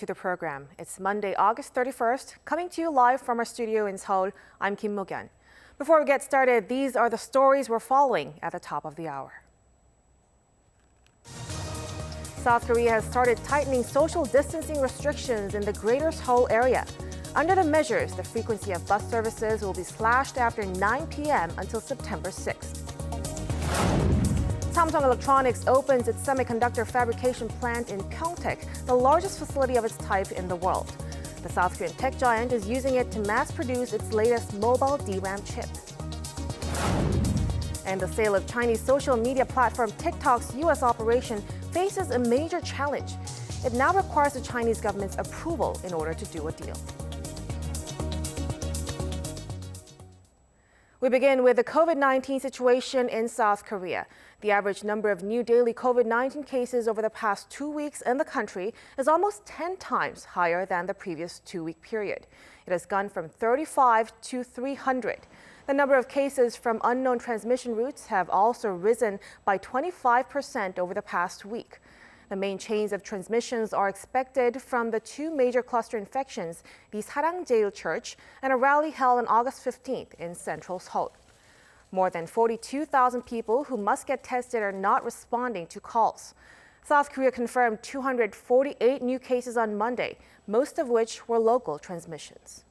To the program. It's Monday, August 31st, coming to you live from our studio in Seoul. I'm Kim Mo-gyun. Before we get started, these are the stories we're following at the top of the hour. South Korea has started tightening social distancing restrictions in the greater Seoul area. Under the measures, the frequency of bus services will be slashed after 9 p.m. until September 6th. Samsung Electronics opens its semiconductor fabrication plant in Pyeongtaek, the largest facility of its type in the world. The South Korean tech giant is using it to mass produce its latest mobile DRAM chip. And the sale of Chinese social media platform TikTok's U.S. operation faces a major challenge. It now requires the Chinese government's approval in order to do a deal. We begin with the COVID-19 situation in South Korea. The average number of new daily COVID-19 cases over the past 2 weeks in the country is almost 10 times higher than the previous 2-week period. It has gone from 35 to 300. The number of cases from unknown transmission routes have also risen by 25% over the past week. The main chains of transmissions are expected from the two major cluster infections, the Arirang Jail Church and a rally held on August 15th in central Seoul. More than 42,000 people who must get tested are not responding to calls. South Korea confirmed 248 new cases on Monday, most of which were local transmissions.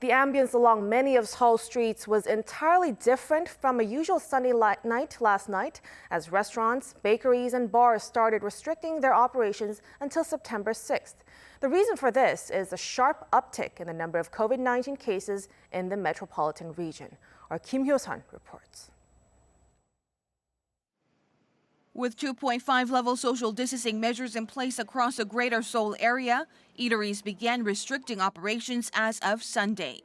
The ambience along many of Seoul streets was entirely different from a usual Sunday night last night, as restaurants, bakeries, and bars started restricting their operations until September 6th. The reason for this is a sharp uptick in the number of COVID-19 cases in the metropolitan region. Our Kim Hyo-sun reports. With 2.5-level social distancing measures in place across the greater Seoul area, eateries began restricting operations as of Sunday.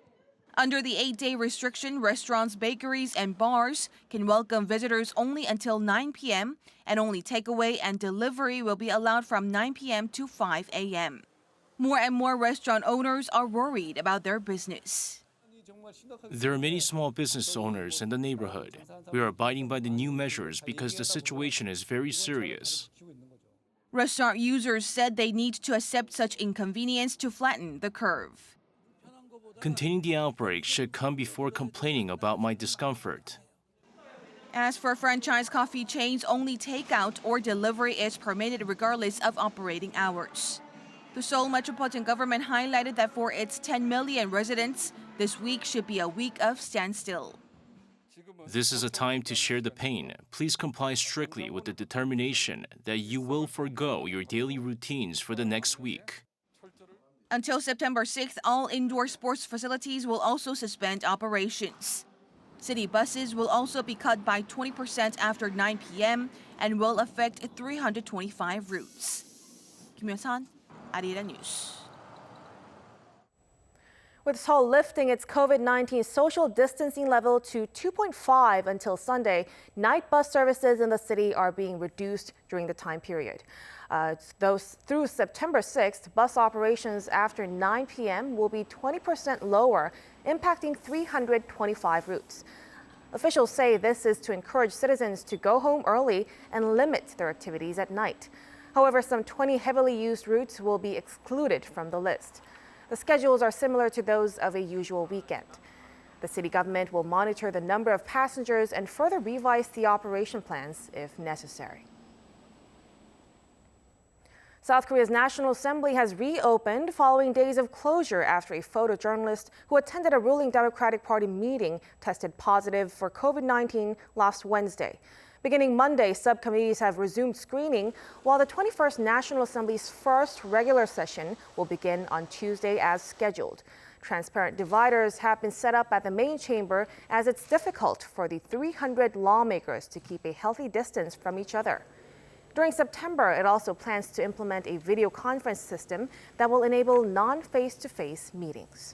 Under the 8-day restriction, restaurants, bakeries, and bars can welcome visitors only until 9 p.m., and only takeaway and delivery will be allowed from 9 p.m. to 5 a.m. More and more restaurant owners are worried about their business. There are many small business owners in the neighborhood. We are abiding by the new measures because the situation is very serious. Restaurant users said they need to accept such inconvenience to flatten the curve. Containing the outbreak should come before complaining about my discomfort. As for franchise coffee chains, only takeout or delivery is permitted regardless of operating hours. The Seoul Metropolitan Government highlighted that for its 10 million residents, this week should be a week of standstill. This is a time to share the pain. Please comply strictly with the determination that you will forego your daily routines for the next week. Until September 6th, all indoor sports facilities will also suspend operations. City buses will also be cut by 20% after 9 p.m. and will affect 325 routes. Kim Hyo-sun, Arirang News. With Seoul lifting its COVID-19 social distancing level to 2.5 until Sunday, night bus services in the city are being reduced during the time period. Through September 6th, bus operations after 9 p.m. will be 20% lower, impacting 325 routes. Officials say this is to encourage citizens to go home early and limit their activities at night. However, some 20 heavily used routes will be excluded from the list. The schedules are similar to those of a usual weekend. The city government will monitor the number of passengers and further revise the operation plans if necessary. South Korea's National Assembly has reopened following days of closure after a photojournalist who attended a ruling Democratic Party meeting tested positive for COVID-19 last Wednesday. Beginning Monday, subcommittees have resumed screening, while the 21st National Assembly's first regular session will begin on Tuesday as scheduled. Transparent dividers have been set up at the main chamber as it's difficult for the 300 lawmakers to keep a healthy distance from each other. During September, it also plans to implement a video conference system that will enable non-face-to-face meetings.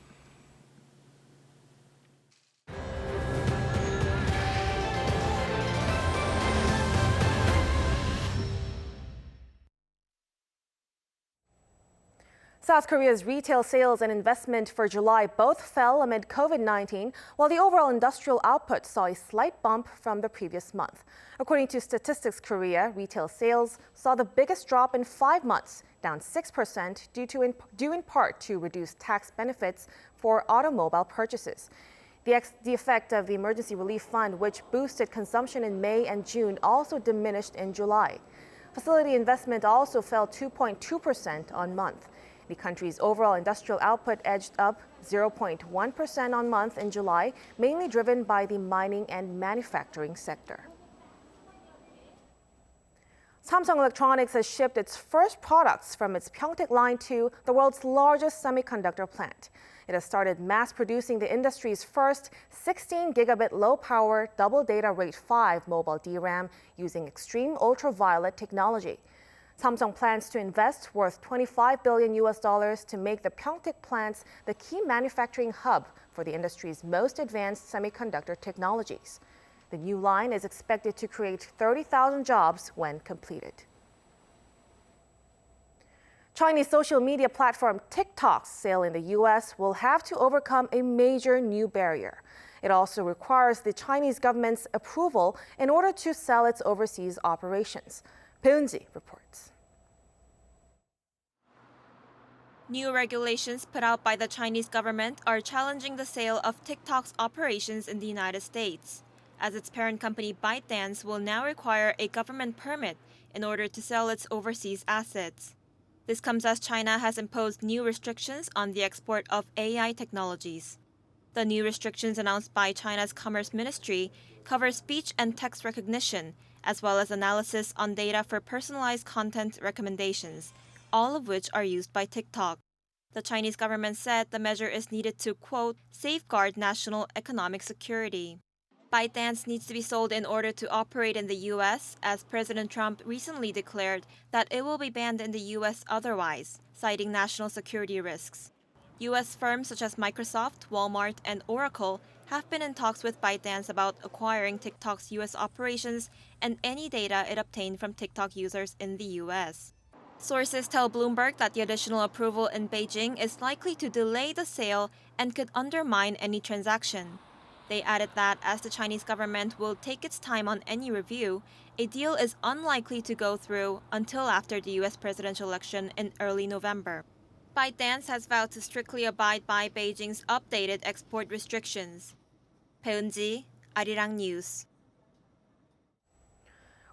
South Korea's retail sales and investment for July both fell amid COVID-19, while the overall industrial output saw a slight bump from the previous month. According to Statistics Korea, retail sales saw the biggest drop in 5 months, down 6% due in part to reduced tax benefits for automobile purchases. The effect of the Emergency Relief Fund, which boosted consumption in May and June, also diminished in July. Facility investment also fell 2.2% on month. The country's overall industrial output edged up 0.1% on month in July, mainly driven by the mining and manufacturing sector. Samsung Electronics has shipped its first products from its Pyeongtaek Line to the world's largest semiconductor plant. It has started mass producing the industry's first 16-gigabit low-power double data rate 5 mobile DRAM using extreme ultraviolet technology. Samsung plans to invest worth $25 billion to make the Pyeongtaek plants the key manufacturing hub for the industry's most advanced semiconductor technologies. The new line is expected to create 30,000 jobs when completed. Chinese social media platform TikTok's sale in the U.S. will have to overcome a major new barrier. It also requires the Chinese government's approval in order to sell its overseas operations. Pyeongtaek reports. New regulations put out by the Chinese government are challenging the sale of TikTok's operations in the United States, as its parent company ByteDance will now require a government permit in order to sell its overseas assets. This comes as China has imposed new restrictions on the export of AI technologies. The new restrictions announced by China's Commerce Ministry cover speech and text recognition, as well as analysis on data for personalized content recommendations, all of which are used by TikTok. The Chinese government said the measure is needed to, quote, safeguard national economic security. ByteDance needs to be sold in order to operate in the U.S., as President Trump recently declared that it will be banned in the U.S. otherwise, citing national security risks. U.S. firms such as Microsoft, Walmart, and Oracle have been in talks with ByteDance about acquiring TikTok's U.S. operations and any data it obtained from TikTok users in the U.S. Sources tell Bloomberg that the additional approval in Beijing is likely to delay the sale and could undermine any transaction. They added that as the Chinese government will take its time on any review, a deal is unlikely to go through until after the U.S. presidential election in early November. ByteDance has vowed to strictly abide by Beijing's updated export restrictions. Pyeongtaek, Arirang News.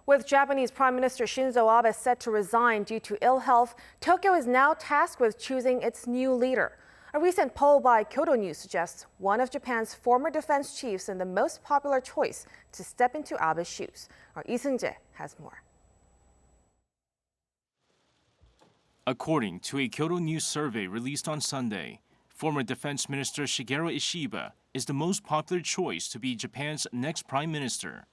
With Japanese Prime Minister Shinzo Abe set to resign due to ill health, Tokyo is now tasked with choosing its new leader. A recent poll by Kyodo News suggests one of Japan's former defense chiefs and the most popular choice to step into Abe's shoes. Our Lee has more. According to a Kyodo News survey released on Sunday, former Defense Minister Shigeru Ishiba is the most popular choice to be Japan's next prime minister.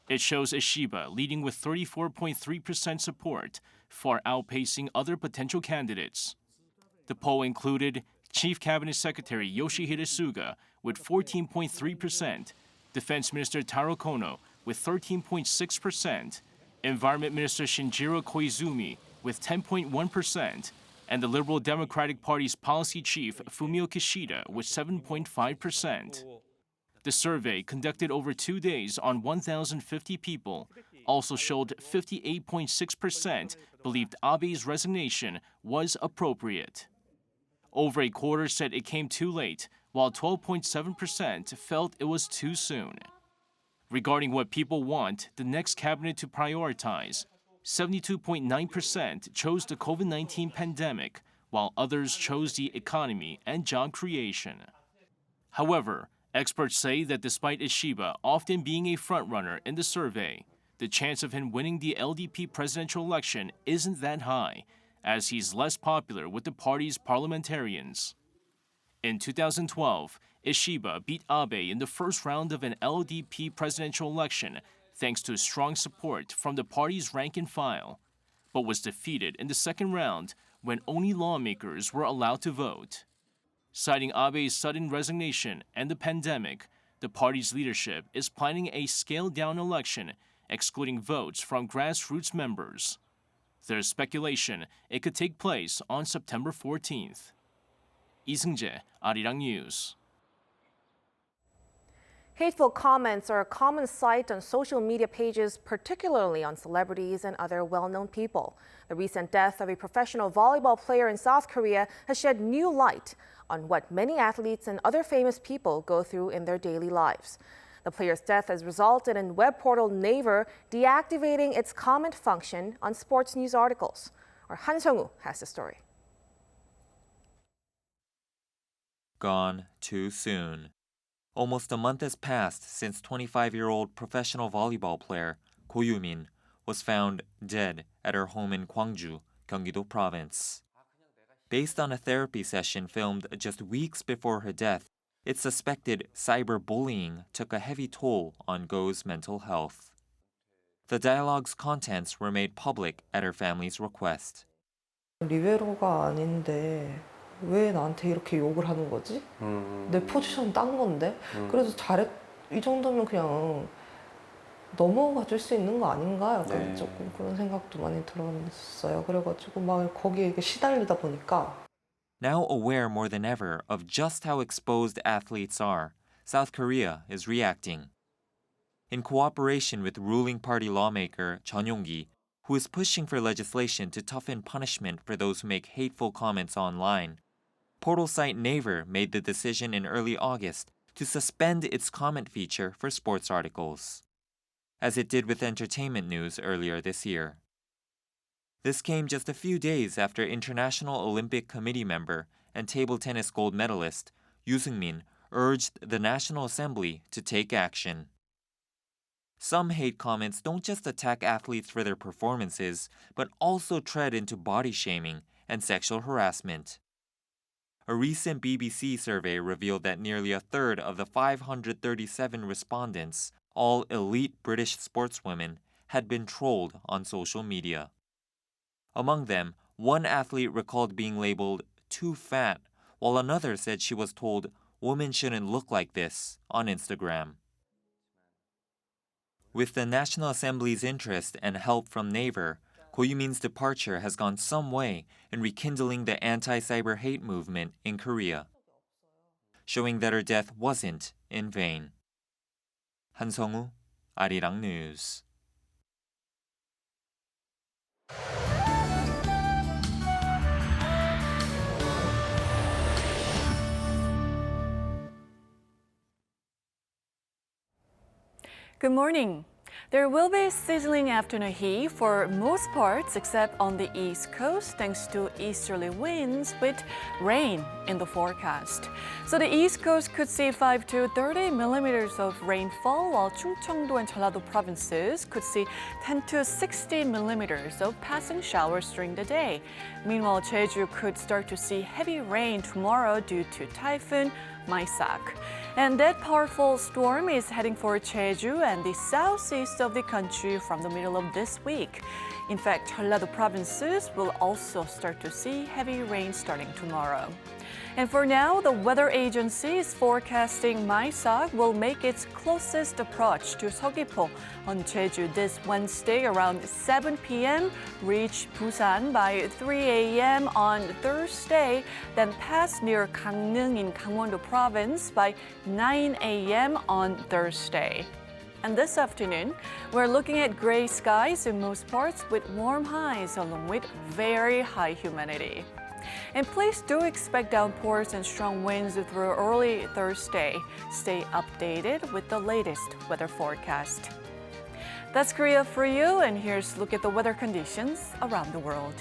It shows Ishiba leading with 34.3% support, far outpacing other potential candidates. The poll included Chief Cabinet Secretary Yoshihide Suga with 14.3%, Defense Minister Taro Kono with 13.6%, Environment Minister Shinjiro Koizumi with 10.1%, and the Liberal Democratic Party's policy chief Fumio Kishida with 7.5%. The survey, conducted over 2 days on 1,050 people, also showed 58.6% believed Abe's resignation was appropriate. Over a quarter said it came too late, while 12.7% felt it was too soon. Regarding what people want the next cabinet to prioritize, 72.9% chose the COVID-19 pandemic, while others chose the economy and job creation. However, experts say that despite Ishiba often being a frontrunner in the survey, the chance of him winning the LDP presidential election isn't that high, as he's less popular with the party's parliamentarians. In 2012, Ishiba beat Abe in the first round of an LDP presidential election thanks to strong support from the party's rank and file, but was defeated in the second round when only lawmakers were allowed to vote. Citing Abe's sudden resignation and the pandemic, the party's leadership is planning a scaled-down election, excluding votes from grassroots members. There's speculation it could take place on September 14th. 이승재, Arirang News. Hateful comments are a common sight on social media pages, particularly on celebrities and other well-known people. The recent death of a professional volleyball player in South Korea has shed new light on what many athletes and other famous people go through in their daily lives. The player's death has resulted in web portal Naver deactivating its comment function on sports news articles. Our Han Seung-woo has the story. Gone too soon. Almost a month has passed since 25-year-old professional volleyball player Go Yoo-min was found dead at her home in Gwangju, Gyeonggi-do Province. Based on a therapy session filmed just weeks before her death, it's suspected cyberbullying took a heavy toll on Go's mental health. The dialogue's contents were made public at her family's request. 리베로가 아닌데 왜 나한테 이렇게 욕을 하는 거지? 내 포지션 딴 건데? 그래도 이 정도면 그냥 넘어가 줄 수 있는 거 아닌가? 약간 조금 그런 생각도 많이 들었어요. 그래가지고 막 거기에 시달리다 보니까. Now aware more than ever of just how exposed athletes are, South Korea is reacting. In cooperation with ruling party lawmaker Chun Yong-gi, who is pushing for legislation to toughen punishment for those who make hateful comments online, portal site Naver made the decision in early August to suspend its comment feature for sports articles, as it did with entertainment news earlier this year. This came just a few days after International Olympic Committee member and table tennis gold medalist Yoo Seung-min urged the National Assembly to take action. Some hate comments don't just attack athletes for their performances, but also tread into body shaming and sexual harassment. A recent BBC survey revealed that nearly a third of the 537 respondents, all elite British sportswomen, had been trolled on social media. Among them, one athlete recalled being labeled too fat, while another said she was told women shouldn't look like this on Instagram. With the National Assembly's interest and help from Naver, Go Yoo-min's departure has gone some way in rekindling the anti-cyber hate movement in Korea, showing that her death wasn't in vain. Han Seung-woo, Arirang News. Good morning. There will be sizzling afternoon heat for most parts except on the East Coast thanks to easterly winds with rain in the forecast. So the East Coast could see 5 to 30 millimeters of rainfall, while Chungcheongdo and Jeollado provinces could see 10 to 60 millimeters of passing showers during the day. Meanwhile, Jeju could start to see heavy rain tomorrow due to Typhoon Maisak. And that powerful storm is heading for Jeju and the southeast of the country from the middle of this week. In fact, Jeollado provinces will also start to see heavy rain starting tomorrow. And for now, the weather agency is forecasting Maisak will make its closest approach to Seogwipo on Jeju this Wednesday around 7 p.m., reach Busan by 3 a.m. on Thursday, then pass near Gangneung in Gangwon-do province by 9 a.m. on Thursday. And this afternoon, we're looking at gray skies in most parts with warm highs along with very high humidity. And please do expect downpours and strong winds through early Thursday. Stay updated with the latest weather forecast. That's Korea for you, and here's a look at the weather conditions around the world.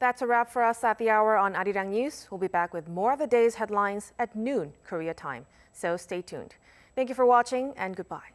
That's a wrap for us at the hour on Arirang News. We'll be back with more of the day's headlines at noon Korea time. So stay tuned. Thank you for watching and goodbye.